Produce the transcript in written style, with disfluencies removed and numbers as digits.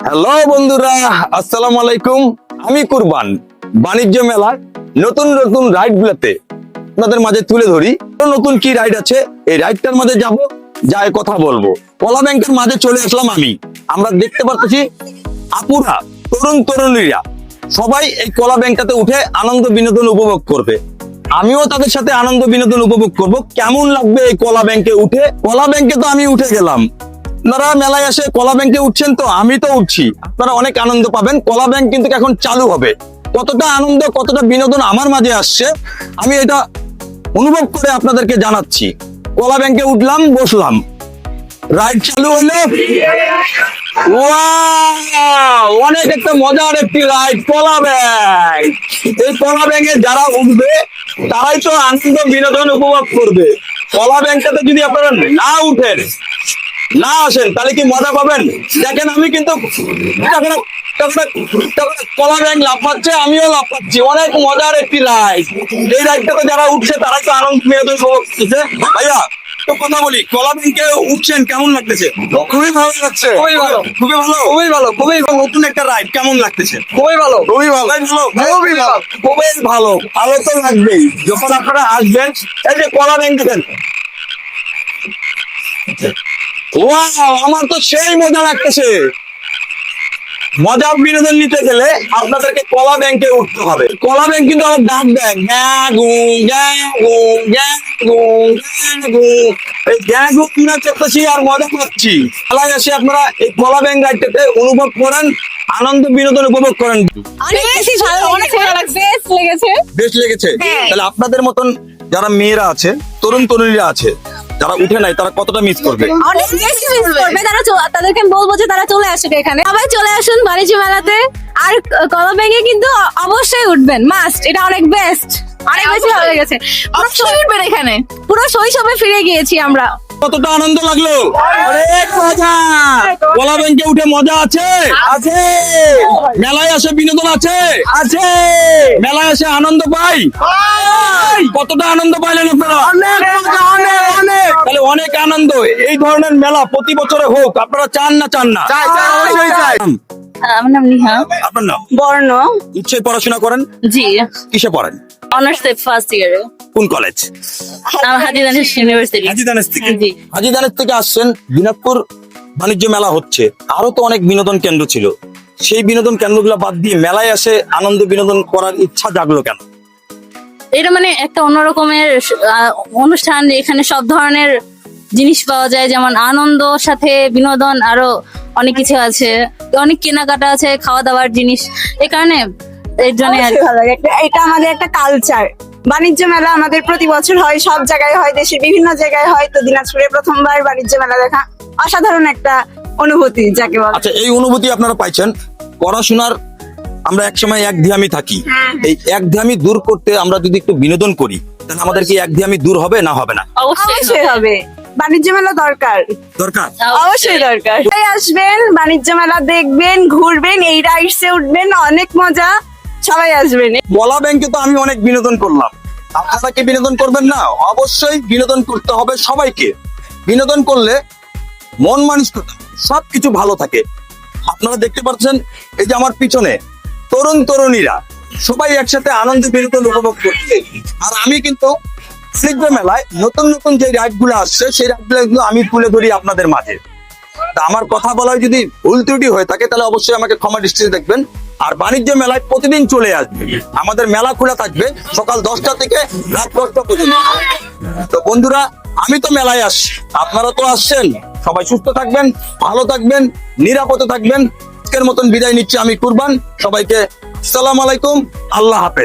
Hello বন্ধুরা, আসসালামু আলাইকুম। আমি কুরবান বাণিজ্য মেলার নতুন নতুন রাইড গুলাতে আপনাদের মাঝে তুলে ধরি। নতুন কি রাইড আছে এই রাইডটার মাঝে যাব, যাই কথা বলবো। কলা ব্যাংকের মাঝে চলে আসলাম আমি। আমরা দেখতে পাচ্ছি আপুরা, তরুণ তরুণীরা সবাই এই কলা ব্যাংকটাতে উঠে আনন্দ বিনোদন উপভোগ করবে। আমিও তাদের সাথে আনন্দ বিনোদন উপভোগ করব। কেমন লাগবে এই কলা ব্যাংকে উঠে? কলা ব্যাংকে তো আমি উঠে গেলাম, আপনারা মেলায় আসে কলা ব্যাংকে উঠছেন, তো আমি তো উঠছি। আপনারা অনেক আনন্দ পাবেন। কলা ব্যাংক কিন্তু এখন চালু হবে। কতটা আনন্দ, কতটা বিনোদন আমার মাঝে আসছে, আমি এটা অনুভব করে আপনাদেরকে জানাচ্ছি। কলা ব্যাংকে উঠলাম, বসলাম, রাইড চালু হলো। ওয়াও, অনেক একটা মজার একটি রাইড কলা ব্যাংক। এই কলা ব্যাংকে যারা উঠবে তারাই তো আনন্দ বিনোদন উপভোগ করবে। কলা ব্যাংকটাতে যদি আপনারা না উঠেন, না আসেন, তাহলে কি মজা পাবেন? দেখেন আমি কিন্তু কলা ব্যাংক লাভ পাচ্ছে, আমিও লাভ পাচ্ছি। অনেক মজার একটি রাইড। এই রাইডটাতে যারা উঠছে তারা তো আনন্দ বিনোদন উপভোগ করছে। ভাইয়া তো কথা বলি, কলা ব্যাংকে উঠছেন, কেমন লাগতেছে? খুবই ভালো লাগছে। খুবই ভালো, খুবই ভালো, খুবই ভালো, খুবই ভালো। নতুন একটা রাইড, কেমন লাগতেছে? খুবই ভালো। খুবই ভালো, খুবই ভালো। খুবই ভালো। ভালো তো লাগবেই যখন আপনারা আসবেন। এই যে কলা ব্যাংক দেখেন, ওয়াও, আমার তো সেই মজা লাগতেছে। মজার বিনোদন নিতে গেলে আপনাদেরকে কলা ব্যাংকে উঠতে হবে। কলা ব্যাংক কিন্তু আমার ডাক দেয়, গ্যাগু গ্যাগু গ্যাগু গ্যাগু। এই গ্যাগু কিনা করতেছি আর মজা পাচ্ছি। খেলায় এসে আপনারা এই কলা ব্যাংক রাইডটাতে অনুভব করেন, আনন্দ বিনোদন উপভোগ করেন। অনেক বেশি ভালো লেগেছে, বেস্ট লেগেছে। বেশ লেগেছে? হ্যাঁ। তাহলে আপনাদের মতন যারা মেয়েরা আছে, তরুণ তরুণীরা আছে, যারা উঠে নাই, তারা কতটা মিস করবে? অনেক বেশি মিস করবে তারা। তাদেরকে আমি বলবো যে তারা চলে আসুক এখানে, সবাই চলে আসুন বাণিজ্য মেলাতে। আর কলা ব্যাংকে কিন্তু অবশ্যই উঠবেন, মাস্ট। এটা অনেক বেস্ট, অনেক বেশি ভালো লেগেছে। অবশ্যই উঠবেন এখানে। পুরো শৈশবে ফিরে গিয়েছি আমরা। কতটা আনন্দ লাগলো? অনেক মজা। কলা ব্যাংকে উঠে মজা আছে, আছে। মেলায় আসে বিনোদন আছে, আছে। মেলায় আসে আনন্দ পাই, কতটা আনন্দ পাইলেন আপনারা? তাহলে অনেক আনন্দ। এই ধরনের মেলা প্রতি বছরে হোক, আপনারা চান না? চান না? অবশ্যই চাই। আমার নাম নিহা। আপনার নাম? বর্ণ। উচ্চে পড়াশোনা করেন? জি, কিসে পড়েন? অনার্স ফার্স্ট ইয়ারে। কোন কলেজ? হাজি দানেশ ইউনিভার্সিটি। হাজি দানেশ থেকে? জি। হাজি দানেশ থেকে আসছেন। দিনাজপুর বাণিজ্য মেলা হচ্ছে, আরো তো অনেক বিনোদন কেন্দ্র ছিল। সেই বিনোদন কেন্দ্রগুলো বাদ দিয়ে মেলায় আসে আনন্দ বিনোদন করার ইচ্ছা জাগলো কেন? এটা মানে একটা অন্যরকমের অনুষ্ঠান। এখানে সব ধরনের জিনিস পাওয়া যায়, যেমন আনন্দ সাথে বিনোদন, আরো অনেক কিছু আছে। অনেক কেনাকাটা আছে, খাওয়া দাওয়ার জিনিস। এই কারণে এর জন্য অবশ্যই ভালো লাগে। এটা আমাদের একটা কালচার। বাণিজ্য মেলা আমাদের প্রতি বছর হয়, সব জায়গায় হয়, দেশের বিভিন্ন জায়গায় হয়। তো দিনাজপুরে প্রথমবার বাণিজ্য মেলা দেখা অসাধারণ একটা অনুভূতি যাকে বলে। আচ্ছা, এই অনুভূতি আপনারা পাইছেন। পড়াশোনার আমরা একসময় একঘেয়েমি থাকি, এই একঘেয়েমি দূর করতে আমরা যদি একটু বিনোদন করি, তাহলে আমাদের কি একঘেয়েমি দূর হবে না হবে না? অবশ্যই হবে। বাণিজ্য মেলা দরকার, দরকার। অবশ্যই দরকার। সবাই আসবেন, বাণিজ্য মেলা দেখবেন, ঘুরবেন, এই রাইডসে উঠবেন, অনেক মজা। সবাই আসবেন। কলা ব্যাংকে তো আমি অনেক বিনোদন করলাম, আপনারা কি বিনোদন করবেন না? অবশ্যই বিনোদন করতে হবে সবাইকে। বিনোদন করলে মন মানসিকতা সবকিছু ভালো থাকে। আপনারা দেখতে পাচ্ছেন এই যে আমার পিছনে তরুণ তরুণীরা সবাই একসাথে আনন্দ বিনোদন উপভোগ করছে। আর আমি কিন্তু বাণিজ্য মেলায় নতুন নতুন যে রাইড গুলো আসছে, সেই রাইড গুলো আমি তুলে ধরি আপনাদের মাঝে। তা আমার কথা বলায় যদি ভুল ত্রুটি হয়ে থাকে, তাহলে অবশ্যই আমাকে ক্ষমা দৃষ্টিতে দেখবেন। আর বাণিজ্য মেলায় প্রতিদিন চলে আসবে। আমাদের মেলা খোলা থাকবে সকাল 10টা থেকে রাত 10টা পর্যন্ত। তো বন্ধুরা, আমি তো মেলায় আসছি, আপনারা তো আসছেন। সবাই সুস্থ থাকবেন, ভালো থাকবেন, নিরাপদে থাকবেন। আজকের মতন বিদায় নিচ্ছি আমি কুরবান। সবাইকে আসসালামু আলাইকুম, আল্লাহ হাফেজ।